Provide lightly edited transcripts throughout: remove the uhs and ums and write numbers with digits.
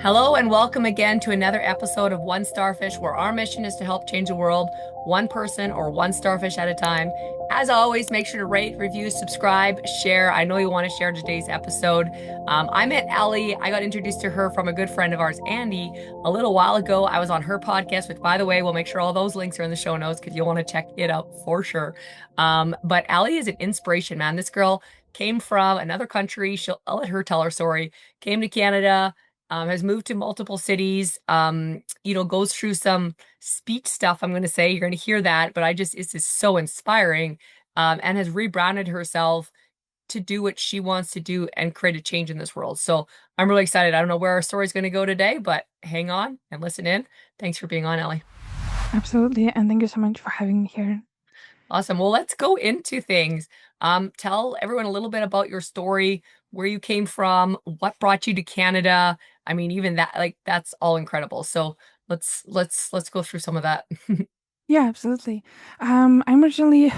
Hello and welcome again to another episode of One Starfish, where our mission is to help change the world one person or one starfish at a time. As always, make sure to rate, review, subscribe, share. I know you want to share today's episode. I met Aly. I got introduced to her from a good friend of ours, Andy, a little while ago. I was on her podcast, which, by the way, we'll make sure all those links are in the show notes because you'll want to check it out for sure. But Aly is an inspiration, man. This girl came from another country. I'll let her tell her story. Came to Canada, has moved to multiple cities, goes through some speech stuff. I'm going to say you're going to hear that, but it's just so inspiring, and has rebranded herself to do what she wants to do and create a change in this world. So I'm really excited. I don't know where our story's going to go today, but hang on and listen in. Thanks for being on, Aly. Absolutely. And thank you so much for having me here. Awesome. Well, let's go into things. Tell everyone a little bit about your story, where you came from, what brought you to Canada. I mean, even that, like, that's all incredible. So let's go through some of that. Yeah, absolutely. I'm originally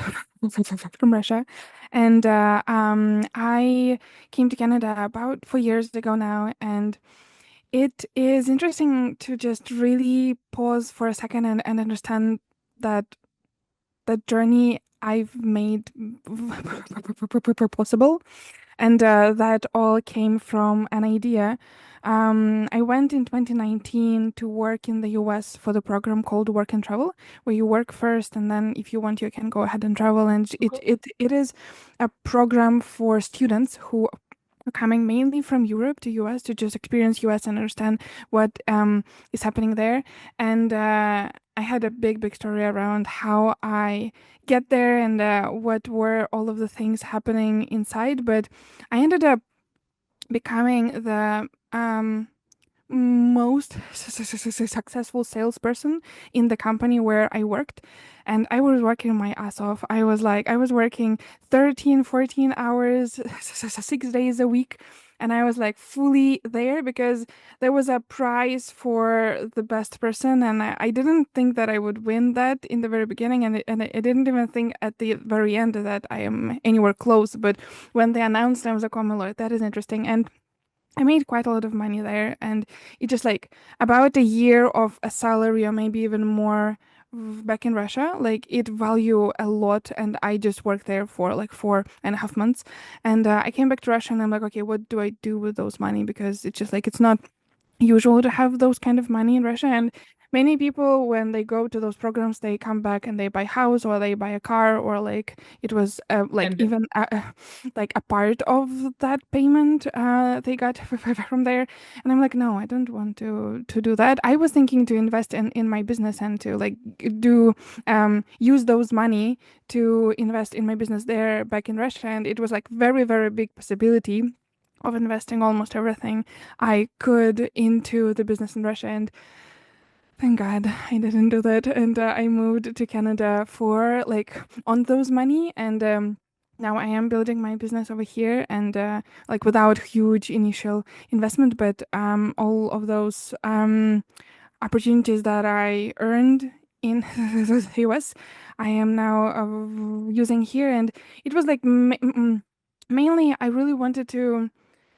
from Russia, and I came to Canada about 4 years ago now, and it is interesting to just really pause for a second and understand that the journey I've made possible. And that all came from an idea. I went in 2019 to work in the US for the program called Work and Travel, where you work first, and then if you want, you can go ahead and travel. And it is a program for students who are coming mainly from Europe to US to just experience US and understand what is happening there. And I had a big story around how I get there and what were all of the things happening inside. But I ended up becoming the most successful salesperson in the company where I worked. And I was working my ass off. I was working 13, 14 hours, 6 days a week. And I was like fully there because there was a prize for the best person. And I didn't think that I would win that in the very beginning. And I didn't even think at the very end that I am anywhere close. But when they announced, I was like, oh my Lord, that is interesting. And I made quite a lot of money there, and it just like about a year of a salary or maybe even more back in Russia, like it value a lot. And I just worked there for like 4.5 months, and I came back to Russia, and I'm like, okay, what do I do with those money? Because it's just like it's not usual to have those kind of money in Russia. And many people, when they go to those programs, they come back and they buy house or they buy a car, or like it was like And even like a part of that payment they got from there. And I'm like, no, I don't want to do that. I was thinking to invest in my business and to like do use those money to invest in my business there back in Russia. And it was like very big possibility of investing almost everything I could into the business in Russia. And thank God I didn't do that. And I moved to Canada for like on those money. And now I am building my business over here, and like without huge initial investment, but all of those opportunities that I earned in the US, I am now using here. And it was like mainly I really wanted to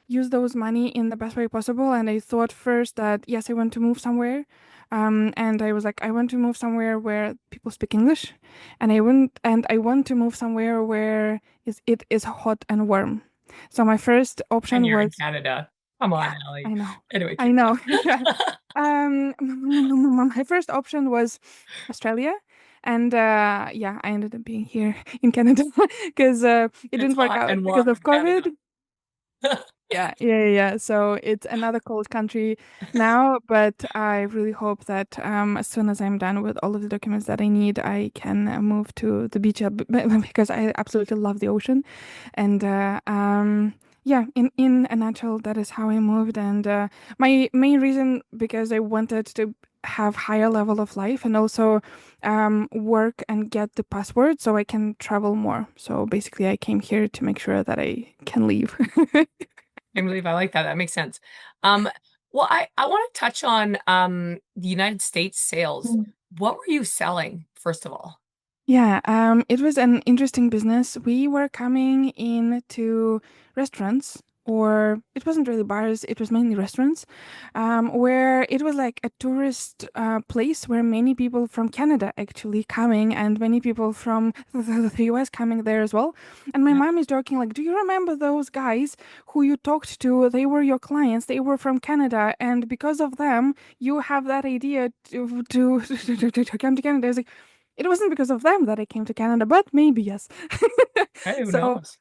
use those money in the best way possible. And I thought first that yes, I want to move somewhere. And I was like, I want to move somewhere where people speak English, and I want to move somewhere where it is hot and warm. So my first and option you're in was, Canada. Come on, yeah, Aly. I know, Anyway, I keep know. Yeah. My first option was Australia. And yeah, I ended up being here in Canada because it It's didn't work hot out and because warm of in Canada. COVID. Yeah. So it's another cold country now, but I really hope that as soon as I'm done with all of the documents that I need, I can move to the beach because I absolutely love the ocean. And yeah, in a nutshell, that is how I moved. And my main reason, because I wanted to have higher level of life and also work and get the passport so I can travel more. So basically, I came here to make sure that I can leave. I believe I like that. That makes sense. Um, well, I want to touch on the United States sales. What were you selling, first of all? Yeah, it was an interesting business. We were coming into restaurants or it wasn't really bars, it was mainly restaurants, where it was like a tourist place where many people from Canada actually coming and many people from the US coming there as well. And my Yeah. mom is joking, like, do you remember those guys who you talked to? They were your clients, they were from Canada, and because of them, you have that idea to come to Canada. I was like, it wasn't because of them that I came to Canada, but maybe yes. Hey, who So knows?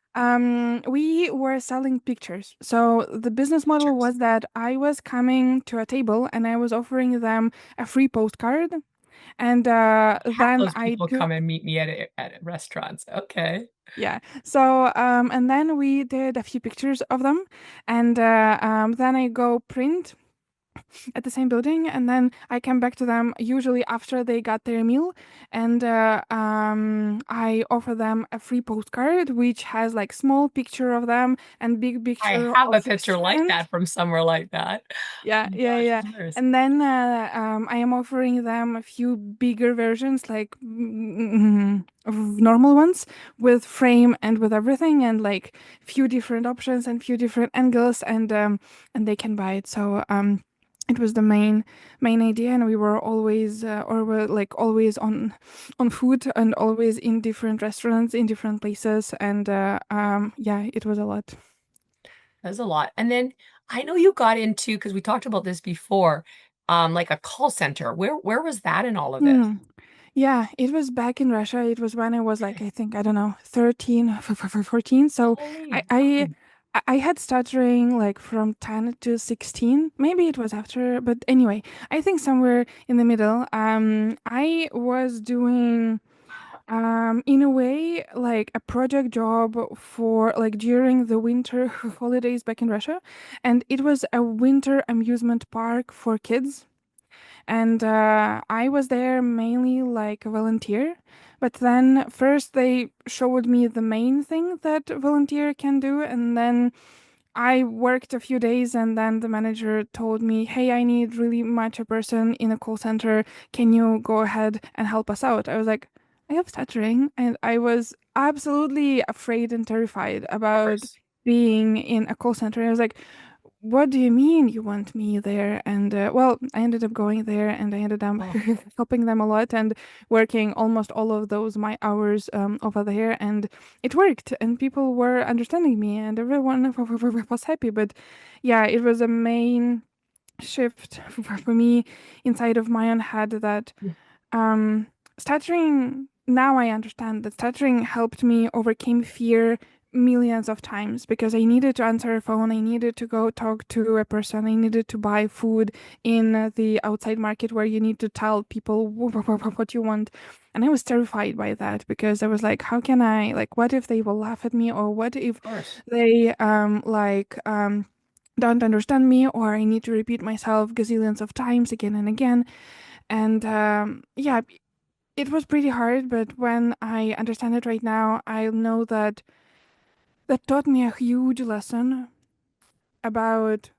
we were selling pictures. So the business model Cheers. was that I was coming to a table and I was offering them a free postcard. And Have then those I people do, come and meet me at restaurants. Okay. yeah. So, and then we did a few pictures of them. And then I go print at the same building, and then I come back to them usually after they got their meal, and I offer them a free postcard which has like small picture of them and big I picture have a of picture like restaurant. that from somewhere like that. Yeah, Oh my yeah, gosh, yeah. hilarious. And then I am offering them a few bigger versions, like of normal ones, with frame and with everything, and like few different options and few different angles, and they can buy it. So it was the main idea, and we were always or were like always on food and always in different restaurants in different places, and yeah, it was a lot. That's a lot. And then I know you got into, because we talked about this before, like a call center. Where was that in all of this? Hmm. Yeah, it was back in Russia. It was when I was like, Okay. I think, I don't know, 13, 14. So I, Holy, I, young. I had stuttering like from 10 to 16. Maybe it was after, but anyway, I think somewhere in the middle. I was doing, in a way, like a project job for like during the winter holidays back in Russia. And it was a winter amusement park for kids. And I was there mainly like a volunteer. But then first they showed me the main thing that a volunteer can do, and then I worked a few days, and then the manager told me, "Hey, I need really much a person in a call center. Can you go ahead and help us out?" I was like, I have stuttering, and I was absolutely afraid and terrified Of about course. being in a call center. I was like, what do you mean you want me there? And well, I ended up going there, and I ended up Oh, helping them a lot and working almost all of those my hours over there, and it worked, and people were understanding me, and everyone was happy. But yeah, it was a main shift for me inside of my own head that yeah, um, stuttering, now I understand that stuttering helped me overcome fear millions of times because I needed to answer a phone, I needed to go talk to a person, I needed to buy food in the outside market where you need to tell people what you want. And I was terrified by that because I was like, how can I, like, what if they will laugh at me, or what if of course. they don't understand me, or I need to repeat myself gazillions of times again and again. And yeah, it was pretty hard, but when I understand it right now, I know that that taught me a huge lesson about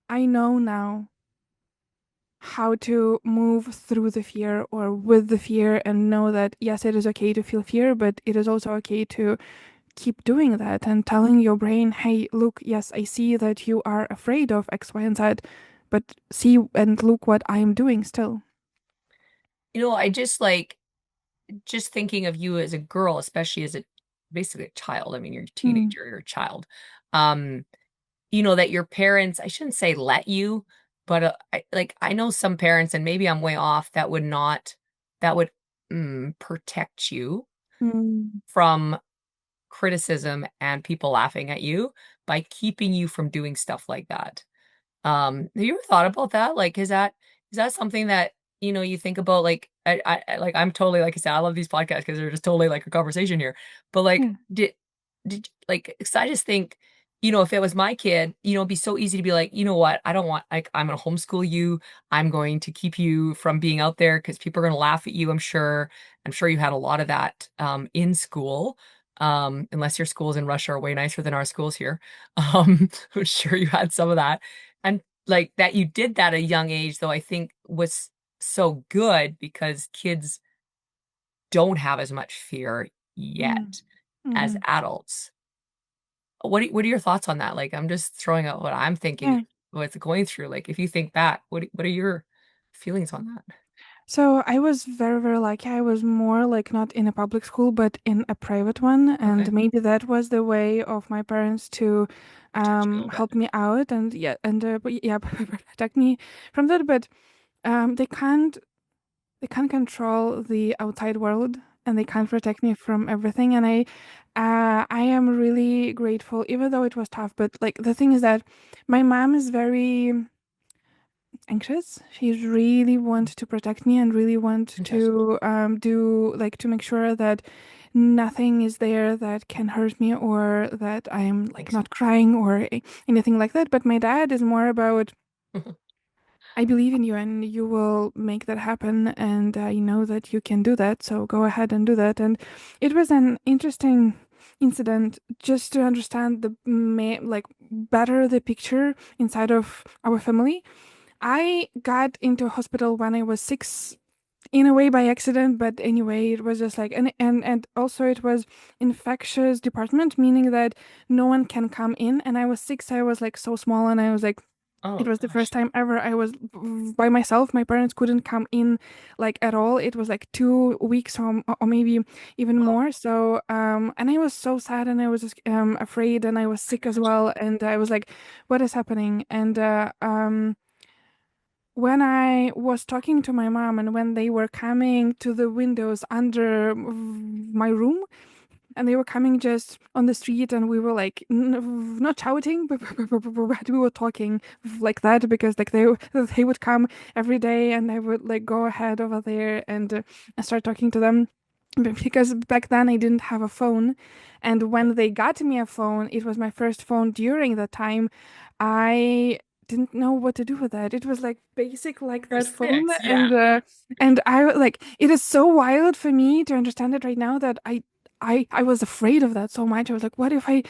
I know now how to move through the fear or with the fear, and know that yes, it is okay to feel fear, but it is also okay to keep doing that and telling your brain, hey, look, yes, I see that you are afraid of X, Y, and Z, but see and look what I am doing still. I just thinking of you as a girl, especially as a basically a child. I mean, you're a Mm, teenager, you're a child. Um, that your parents, I shouldn't say let you, but I know some parents, and maybe I'm way off, that would not, that would protect you mm, from criticism and people laughing at you by keeping you from doing stuff like that. Have you ever thought about that? Like, is that something that, you think about? Like, like, I'm totally, like I said, I love these podcasts because they're just totally like a conversation here. But like, yeah. like, 'cause I just think, if it was my kid, it'd be so easy to be like, you know what, I don't want, like, I'm gonna homeschool you. I'm going to keep you from being out there because people are gonna laugh at you. I'm sure. I'm sure you had a lot of that in school. Unless your schools in Russia are way nicer than our schools here. I'm sure you had some of that. And like that you did that at a young age, though, I think was so good because kids don't have as much fear Mm, yet as mhm. adults. what are your thoughts on that? Like, I'm just throwing out what I'm thinking, Yeah. what's going through. Like, if you think back, what are your feelings on that? So I was very, very lucky. I was more like not in a public school, but in a private one. And Okay. maybe that was the way of my parents to Protect you a little bit. help me out and yeah, and but yeah, protect me from that. But they can't control the outside world and they can't protect me from everything. And I am really grateful, even though it was tough. But like the thing is that my mom is very anxious. She really want to protect me and really want Interesting. to do like to make sure that nothing is there that can hurt me or that I'm like Makes not crying or anything like that. But my dad is more about sense. I believe in you and you will make that happen and I know that you can do that. So go ahead and do that. And it was an interesting incident just to understand the like better the picture inside of our family. I got into hospital when I was 6 in a way by accident, but anyway, it was just like and also it was infectious department, meaning that no one can come in. And I was 6, I was like so small, and I was like, it Oh was the first gosh. time ever I was by myself. My parents couldn't come in like at all. It was like 2 weeks or maybe even Wow. more. So and I was so sad and I was just afraid and I was I sick can as imagine. well. And I was like, what is happening? And when I was talking to my mom and when they were coming to the windows under my room and they were coming just on the street and we were like not shouting but we were talking like that because like they would come every day and I would like go ahead over there and start talking to them. Because back then I didn't have a phone, and when they got me a phone, it was my first phone during that time. I didn't know what to do with that. It was like basic like You're that phone, six. Yeah. and I like it is so wild for me to understand it right now that I was afraid of that so much. I was like, what if I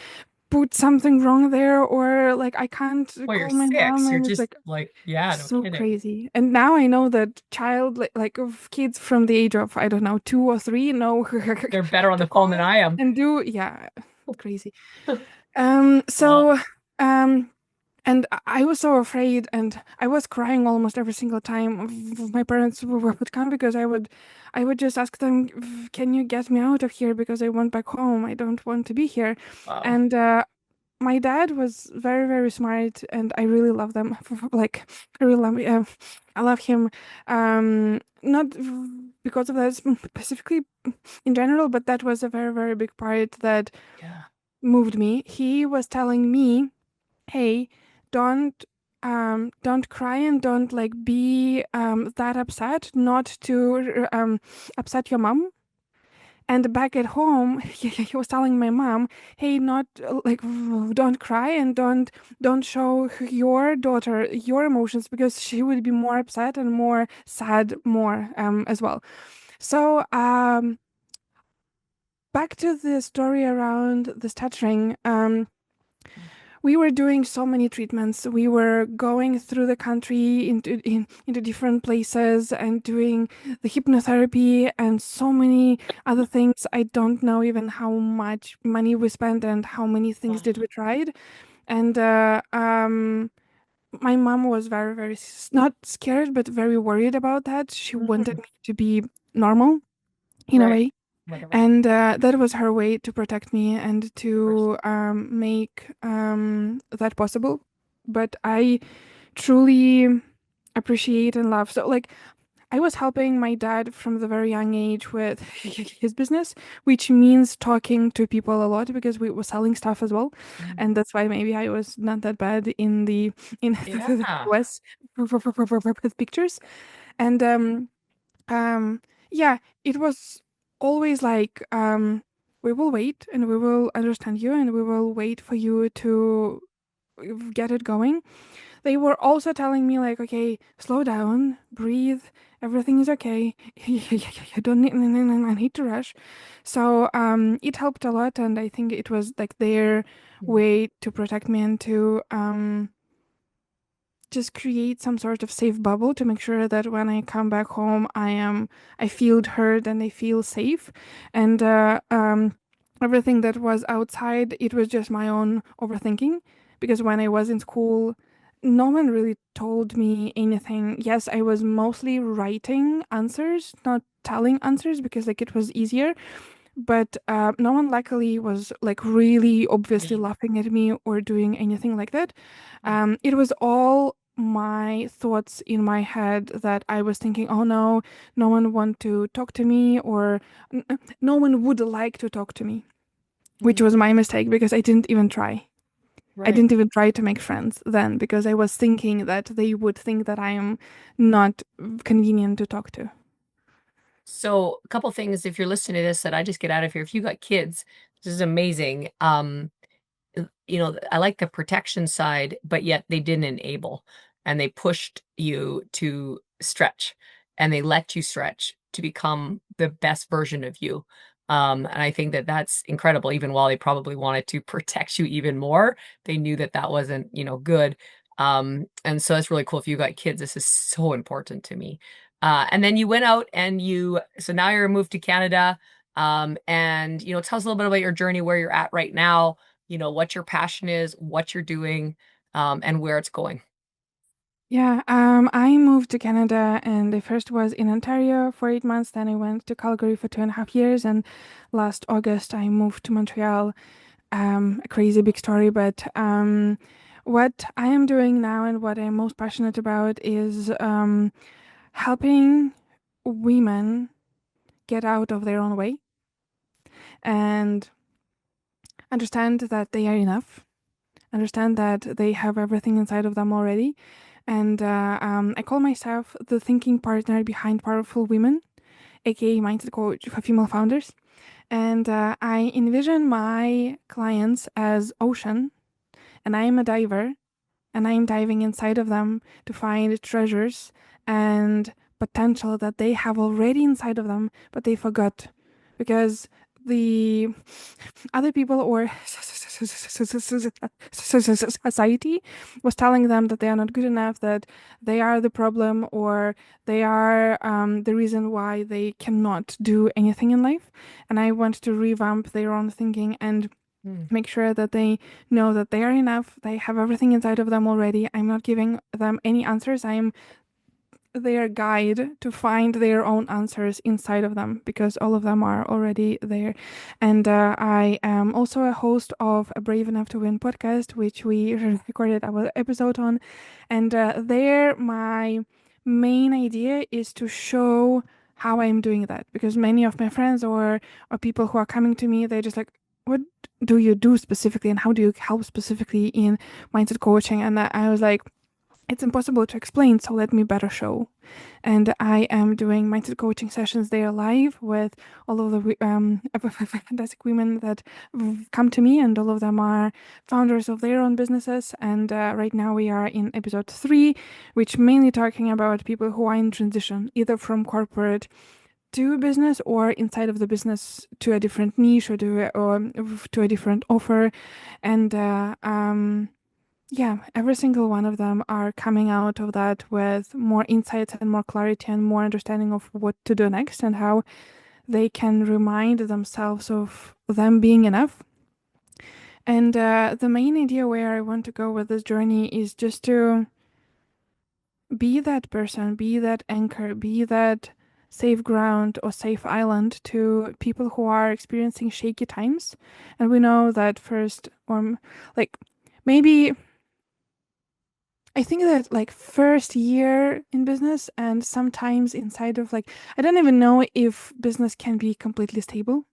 put something wrong there, or like I can't Well, you're call my mom, six. You're and it's just like like, yeah, no so kidding. crazy. And now I know that child like of kids from the age of I don't know 2 or 3 know They're better on to the phone than call I am. and do yeah crazy. Wow. So um and I was so afraid and I was crying almost every single time my parents would come because I would just ask them, can you get me out of here because I want back home. I don't want to be here. Wow. And my dad was very, very smart, and I really love them. Like, I really love, I love him. Not because of that specifically in general, but that was a very, very big part that Yeah. moved me. He was telling me, "Hey, don't cry and don't like be that upset. Not to upset your mom." And back at home, he was telling my mom, "Hey, not like don't cry and don't show your daughter your emotions because she would be more upset and more sad more as well." So back to the story around the stuttering. We were doing so many treatments. We were going through the country into different places and doing the hypnotherapy and so many other things. I don't know even how much money we spent and how many things did Wow. we tried. And my mom was very, very not scared, but very worried about that. She wanted Mhm. me to be normal in a Right. way. Whatever. And that was her way to protect me and Course. to make that possible. But I truly appreciate and love. So, like, I was helping my dad from the very young age with his business, which means talking to people a lot because we were selling stuff as well, Mm. and that's why maybe I was not that bad in the Yeah. US with pictures. And um, yeah, it was always like, we will wait and we will understand you and we will wait for you to get it going. They were also telling me like, okay, slow down, breathe, everything is okay. You don't need to rush. So it helped a lot, and I think it was like their Mm. way to protect me and to just create some sort of safe bubble to make sure that when I come back home, I feel heard and I feel safe. And everything that was outside, it was just my own overthinking. Because when I was in school, no one really told me anything. Yes, I was mostly writing answers, not telling answers, because like it was easier. But no one luckily was like really obviously laughing at me or doing anything like that. It was all my thoughts in my head that I was thinking, oh no, no one want to talk to me, or no one would like to talk to me, which Mm, was my mistake because I didn't even try. I right. didn't even try to make friends then because I was thinking that they would think that I am not convenient to talk to. So a couple things, if you're listening to this that I just get out of here, if you got kids, this is amazing. I like the protection side, but yet they didn't enable and they pushed you to stretch and they let you stretch to become the best version of you. And I think that that's incredible. Even while they probably wanted to protect you even more, they knew that that wasn't, good. And so that's really cool. If you got kids, this is so important to me. And then you went out and so now you're moved to Canada. And, tell us a little bit about your journey, where you're at right now, what your passion is, what you're doing, and where it's going. Yeah, I moved to Canada and I first was in Ontario for 8 months. Then I went to Calgary for 2.5 years. And last August I moved to Montreal. A crazy big story, but what I am doing now and what I'm most passionate about is helping women get out of their own way and understand that they are enough, understand that they have everything inside of them already. And I call myself the thinking partner behind powerful women, aka mindset coach for female founders. And I envision my clients as ocean, and I am a diver, and I'm diving inside of them to find treasures and potential that they have already inside of them, but they forgot because the other people or society was telling them that they are not good enough, that they are the problem, or they are the reason why they cannot do anything in life. And I want to revamp their own thinking and Hmm. make sure that they know that they are enough. They have everything inside of them already. I'm not giving them any answers. I am their guide to find their own answers inside of them because all of them are already there. And I am also a host of a Brave Enough to Win podcast, which we recorded our episode on. And there, my main idea is to show how I'm doing that because many of my friends or people who are coming to me, they're just like, what do you do specifically and how do you help specifically in mindset coaching? And I was like, it's impossible to explain, so let me better show. And I am doing mindset coaching sessions there live with all of the fantastic women that come to me, and all of them are founders of their own businesses. And right now we are in episode 3, which mainly talking about people who are in transition, either from corporate to business or inside of the business to a different niche or to a different offer. And yeah, every single one of them are coming out of that with more insights and more clarity and more understanding of what to do next and how they can remind themselves of them being enough. And the main idea where I want to go with this journey is just to be that person, be that anchor, be that safe ground or safe island to people who are experiencing shaky times. And we know that first, or like maybe I think that like first year in business and sometimes inside of like I don't even know if business can be completely stable.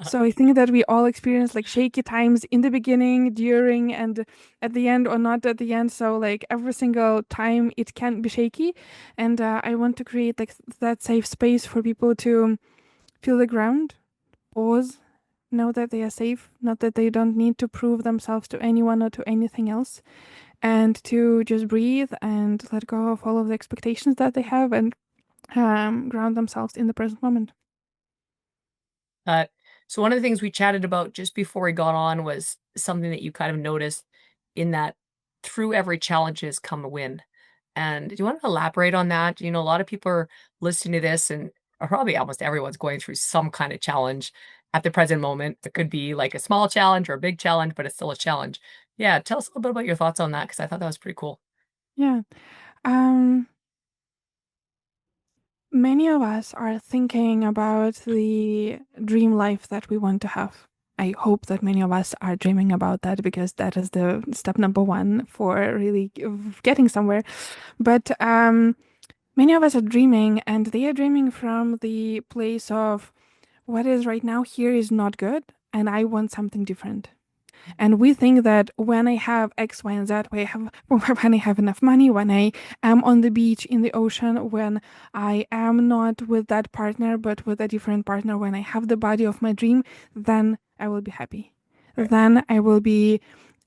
So I think that we all experience like shaky times in the beginning, during, and at the end or not at the end. So like every single time it can be shaky, and I want to create like that safe space for people to feel the ground, pause, know that they are safe, not that they don't need to prove themselves to anyone or to anything else, and to just breathe and let go of all of the expectations that they have and ground themselves in the present moment. Uh, so one of the things we chatted about just before we got on was something that you kind of noticed in that through every challenge has come a win. And do you want to elaborate on that? A lot of people are listening to this and or probably almost everyone's going through some kind of challenge. at the present moment. It could be like a small challenge or a big challenge, but it's still a challenge. Yeah, tell us a little bit about your thoughts on that because I thought that was pretty cool. Yeah. Um, Many of us are thinking about the dream life that we want to have. I hope that many of us are dreaming about that because that is the step number one for really getting somewhere. But many of us are dreaming, and they are dreaming from the place of what is right now here is not good, and I want something different. And we think that when I have X, Y, and Z, when I have enough money, when I am on the beach in the ocean, when I am not with that partner, but with a different partner, when I have the body of my dream, then I will be happy. Right. Then I will be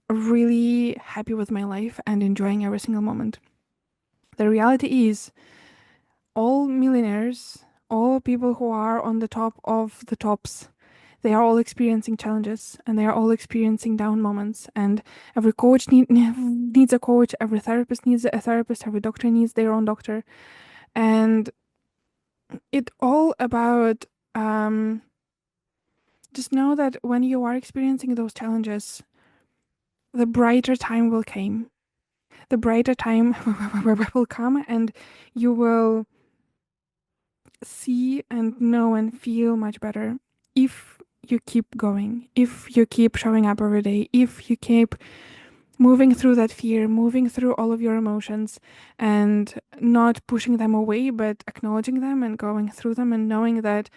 really happy with my life and enjoying every single moment. The reality is, all millionaires, all people who are on the top of the tops, they are all experiencing challenges and they are all experiencing down moments. And every coach needs a coach, every therapist needs a therapist, every doctor needs their own doctor. And it's all about just know that when you are experiencing those challenges, the brighter time will come. The brighter time will come, and you will see and know and feel much better if you keep going, if you keep showing up every day, if you keep moving through that fear, moving through all of your emotions and not pushing them away, but acknowledging them and going through them and knowing that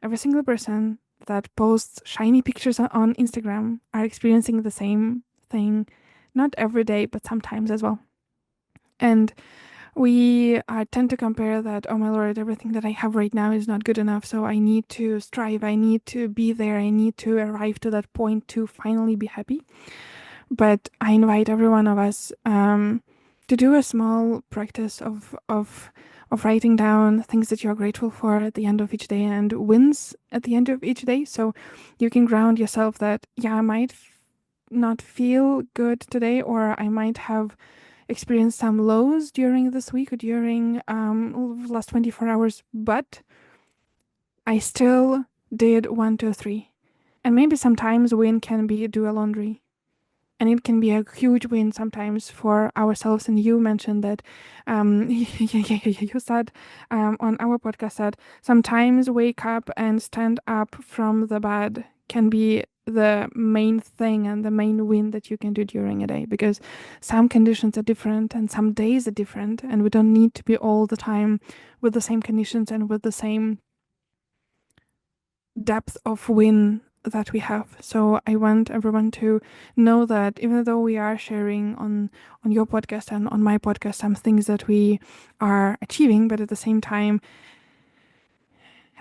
every single person that posts shiny pictures on Instagram are experiencing the same thing, not every day, but sometimes as well. And we tend to compare that, oh my lord, everything that I have right now is not good enough. So I need to strive. I need to be there. I need to arrive to that point to finally be happy. But I invite every one of us to do a small practice of writing down things that you're grateful for at the end of each day and wins at the end of each day. So you can ground yourself that, yeah, I might not feel good today, or I might have experienced some lows during this week or during last 24 hours, but I still did one, two, three. And maybe sometimes win can be do a laundry. And it can be a huge win sometimes for ourselves. And you mentioned that you said on our podcast that sometimes wake up and stand up from the bed can be the main thing and the main win that you can do during a day, because some conditions are different and some days are different, and we don't need to be all the time with the same conditions and with the same depth of win that we have. So I want everyone to know that even though we are sharing on your podcast and on my podcast some things that we are achieving, but at the same time,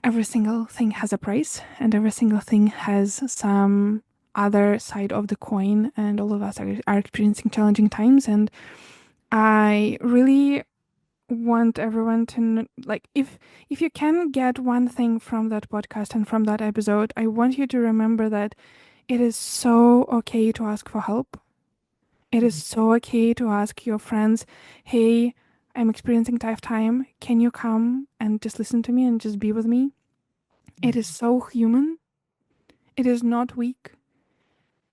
every single thing has a price and every single thing has some other side of the coin, and all of us are experiencing challenging times. And I really want everyone to like, if you can get one thing from that podcast and from that episode, I want you to remember that it is so okay to ask for help. It is so okay to ask your friends, hey, I'm experiencing tough time, can you come and just listen to me and just be with me? It is so human. It is not weak,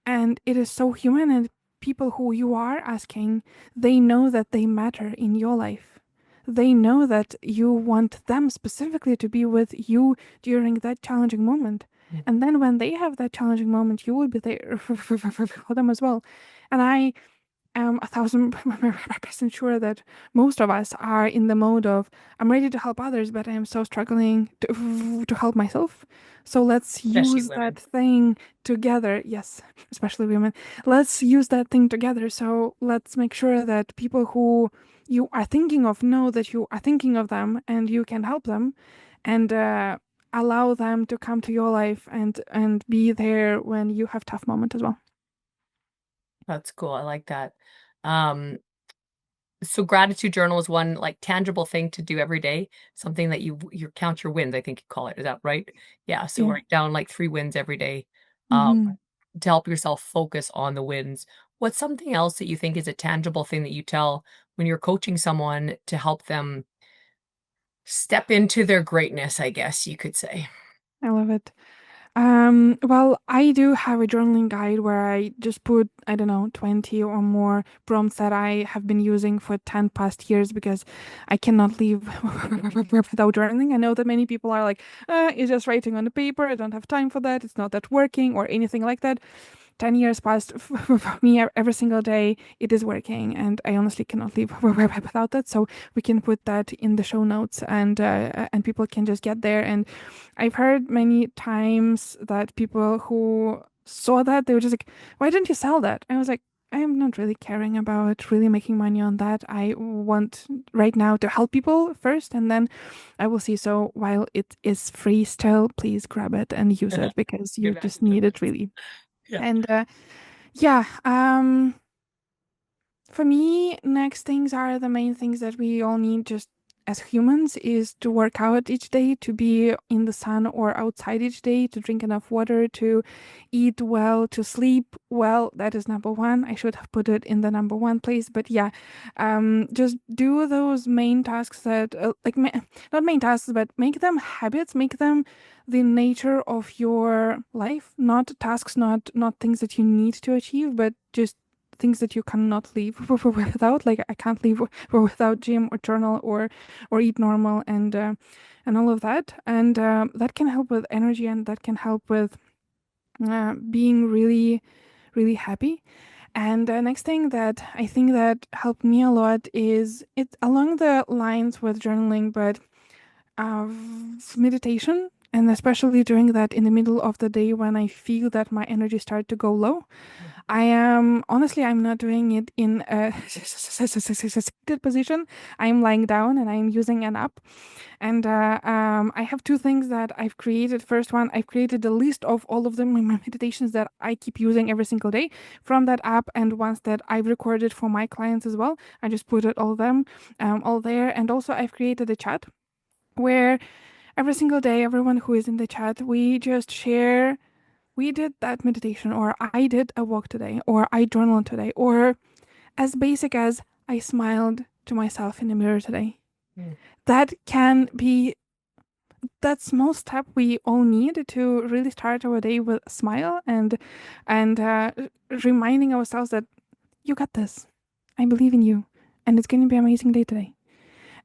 and it is so human. And people who you are asking, they know that they matter in your life. They know that you want them specifically to be with you during that challenging moment. And then when they have that challenging moment, you will be there for them as well. And I am 1,000% sure that most of us are in the mode of, I'm ready to help others, but I am so struggling to help myself. So let's Especially use that women. thing together. Yes, especially women. Let's use that thing together. So let's make sure that people who you are thinking of know that you are thinking of them and you can help them, and allow them to come to your life and be there when you have tough moment as well. That's cool. I like that. Um, so gratitude journal is one like tangible thing to do every day, something that you count your wins, I think you call it. Is that right? Yeah. So Yeah. write down like 3 wins every day, um, Mm-hmm. to help yourself focus on the wins. What's something else that you think is a tangible thing that you tell when you're coaching someone to help them step into their greatness, I guess you could say? I love it. Well, I do have a journaling guide where I just put, I don't know, 20 or more prompts that I have been using for 10 past years because I cannot leave without journaling. I know that many people are like, it's just writing on the paper. I don't have time for that. It's not that working or anything like that. 10 years passed for me every single day. It is working, and I honestly cannot live without that. So we can put that in the show notes, and people can just get there. And I've heard many times that people who saw that, they were just like, why didn't you sell that? I was like, I am not really caring about really making money on that. I want right now to help people first, and then I will see. So while it is free still, please grab it and use it because you Get back just into need it it. really. Yeah. And yeah, for me, next things are the main things that we all need just as humans is to work out each day, to be in the sun or outside each day, to drink enough water, to eat well, to sleep well. That is number one. I should have put it in the number one place, but yeah, just do those main tasks that, not main tasks, but make them habits, make them the nature of your life, not tasks, not things that you need to achieve, but just things that you cannot leave without. Like I can't leave without gym or journal or eat normal and all of that. And that can help with energy, and that can help with being really really happy. And the next thing that I think that helped me a lot is it along the lines with journaling, but uh, meditation. And especially doing that in the middle of the day when I feel that my energy start to go low. I am honestly, I'm not doing it in a good position. I'm lying down and I'm using an app. And I have two things that I've created. First one, I've created a list of all of them, my meditations that I keep using every single day from that app, and ones that I've recorded for my clients as well. I just put it all them all there. And also, I've created a chat where every single day, everyone who is in the chat, we just share we did that meditation, or I did a walk today, or I journaled today, or as basic as I smiled to myself in the mirror today. Mm. That can be that small step we all need to really start our day with a smile and reminding ourselves that you got this. I believe in you, and it's going to be an amazing day today.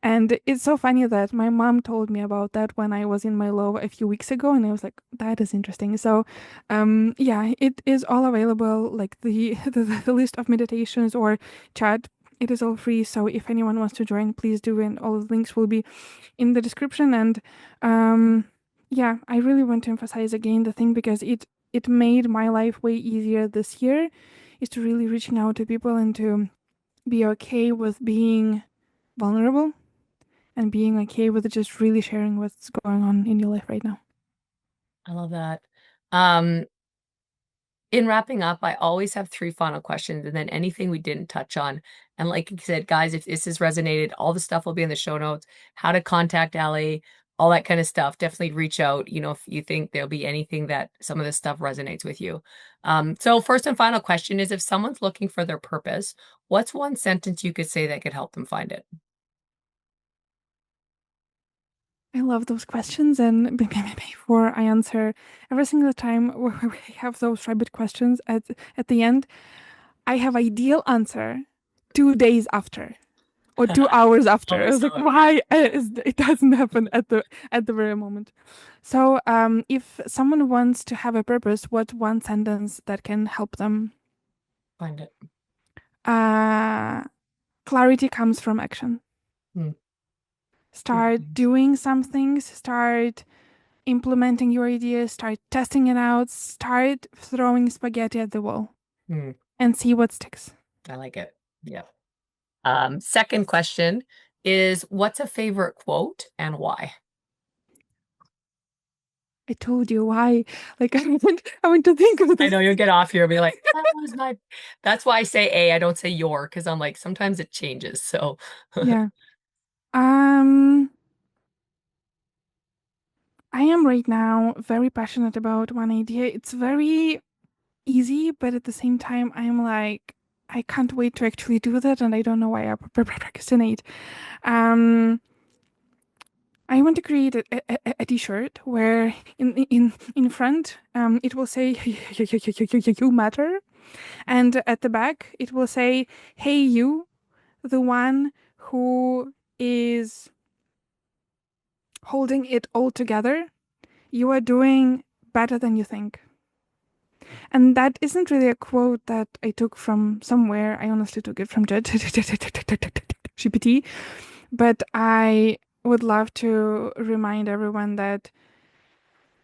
And it's so funny that my mom told me about that when I was in my low a few weeks ago, and I was like, that is interesting. So, yeah, it is all available, like the list of meditations or chat. It is all free. So if anyone wants to join, please do, and all the links will be in the description. And yeah, I really want to emphasize again the thing because it made my life way easier this year, is to really reaching out to people and to be okay with being vulnerable and being okay with just really sharing what's going on in your life right now. I love that. Um, in wrapping up, I always have three final questions and then anything we didn't touch on. And like you said, guys, if this has resonated, all the stuff will be in the show notes, how to contact Aly, all that kind of stuff. Definitely reach out, if you think there'll be anything that some of this stuff resonates with you. So first and final question is, if someone's looking for their purpose, what's one sentence you could say that could help them find it? I love those questions, and before I answer, every single time we have those rabbit questions at the end, I have ideal answer 2 days after or 2 hours after. I Always was like, so. why it doesn't happen at the very moment? So, if someone wants to have a purpose, what one sentence that can help them? Find it. Uh, Clarity comes from action. Hmm. Start doing some things, start implementing your ideas, start testing it out, start throwing spaghetti at the wall Hmm. and see what sticks. I like it. Yeah. Second question is, what's a favorite quote and why? I told you why. Like I went to think of I this. know you'll get off here and be like, that was my. That's why I say a. I don't say your, because I'm like, sometimes it changes. So Yeah. Um I am right now very passionate about one idea. It's very easy, but at the same time I'm like I can't wait to actually do that, and I don't know why I procrastinate. Um I want to create a t-shirt where in front it will say you matter, and at the back it will say, hey you, the one who is holding it all together, you are doing better than you think. And that isn't really a quote that I took from somewhere. I honestly took it from GPT. But I would love to remind everyone that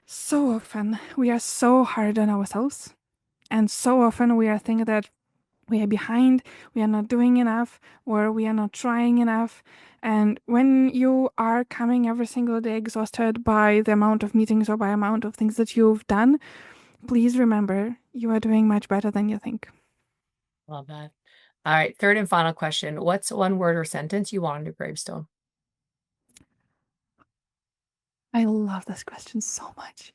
so often we are so hard on ourselves. And so often we are thinking that we are behind, we are not doing enough, or we are not trying enough. And when you are coming every single day exhausted by the amount of meetings or by amount of things that you've done, please remember you are doing much better than you think. Love that. All right, third and final question. What's one word or sentence you want on your gravestone? I love this question so much.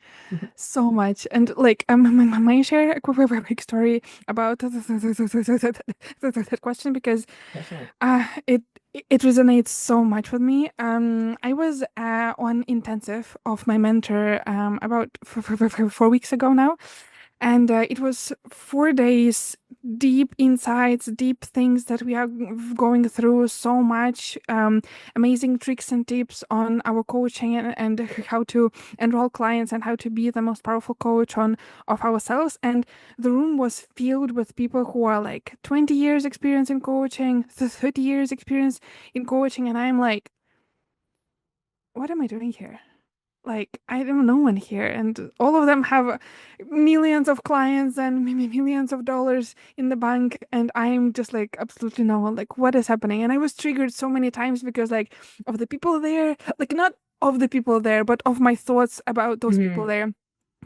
So much. And like, I share a quick story about that question because Definitely. it it resonates so much with me. I was on intensive of my mentor about 4 weeks ago now, and it was 4 days, deep insights, deep things that we are going through, so much amazing tricks and tips on our coaching and how to enroll clients and how to be the most powerful coach on of ourselves. And the room was filled with people who are like 20 years experience in coaching, 30 years experience in coaching, and I'm like, what am I doing here? Like, I don't know one here, and all of them have millions of clients and millions of dollars in the bank, and I'm just like absolutely no one. Like, what is happening? And I was triggered so many times because like of the people there, like not of the people there, but of my thoughts about those people Mm-hmm. there.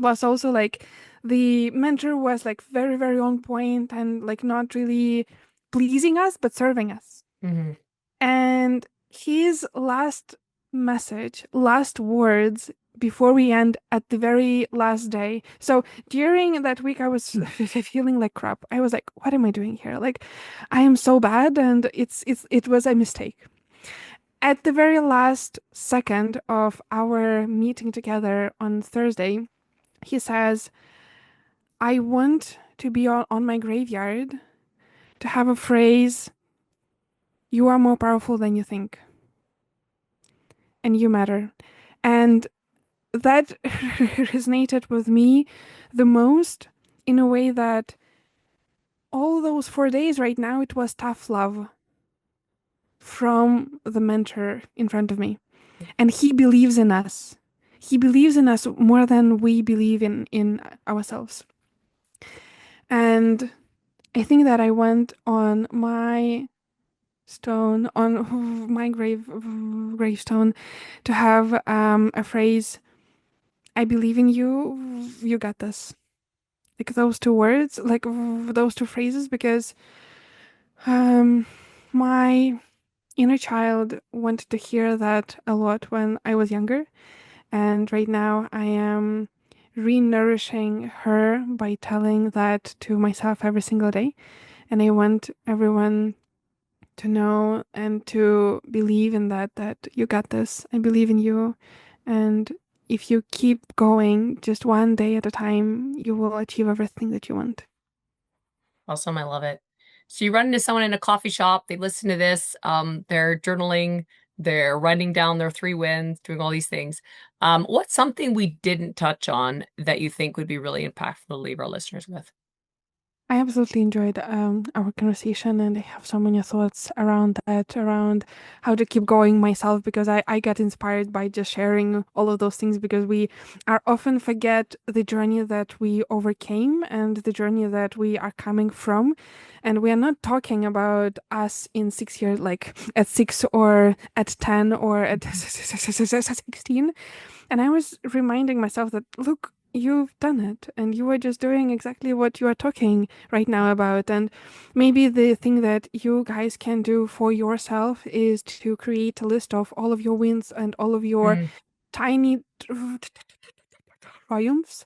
Plus also like the mentor was like very, very on point and like not really pleasing us, but serving us. Mm-hmm. And his last message, last words before we end at the very last day. So during that week, I was feeling like crap. I was like, what am I doing here? Like, I am so bad, and it was a mistake. At the very last second of our meeting together on Thursday, he says, I want to be on my graveyard to have a phrase, you are more powerful than you think, and you matter. And that resonated with me the most in a way that all those 4 days right now, it was tough love from the mentor in front of me. And he believes in us. He believes in us more than we believe in ourselves. And I think that I went on my stone, on my gravestone, to have a phrase, I believe in you, you got this. Like those two words, like those two phrases, because um, my inner child wanted to hear that a lot when I was younger. And right now I am re-nourishing her by telling that to myself every single day. And I want everyone to know and to believe in that you got this. I believe in you. And if you keep going just one day at a time, you will achieve everything that you want. Awesome. I love it. So you run into someone in a coffee shop, they listen to this, they're journaling, they're writing down their 3 wins, doing all these things. What's something we didn't touch on that you think would be really impactful to leave our listeners with? I absolutely enjoyed our conversation, and I have so many thoughts around that, around how to keep going myself, because I get inspired by just sharing all of those things, because we are often forget the journey that we overcame and the journey that we are coming from. And we are not talking about us in 6 years, like at 6 or at 10 or at 16. And I was reminding myself that, look, you've done it and you are just doing exactly what you are talking right now about. And maybe the thing that you guys can do for yourself is to create a list of all of your wins and all of your Mm. tiny triumphs,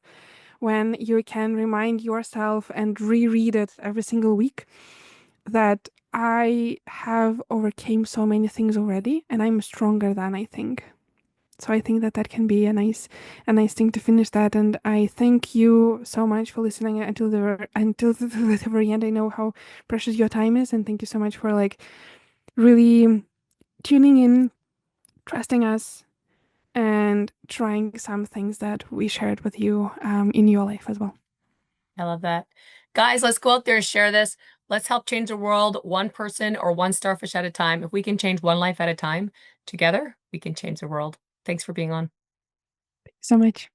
when you can remind yourself and reread it every single week that I have overcame so many things already and I'm stronger than I think. So I think that that can be a nice thing to finish that. And I thank you so much for listening until the very end. I know how precious your time is, and thank you so much for like really tuning in, trusting us, and trying some things that we shared with you in your life as well. I love that. Guys, let's go out there and share this. Let's help change the world one person or one starfish at a time. If we can change one life at a time together, we can change the world. Thanks for being on. So much.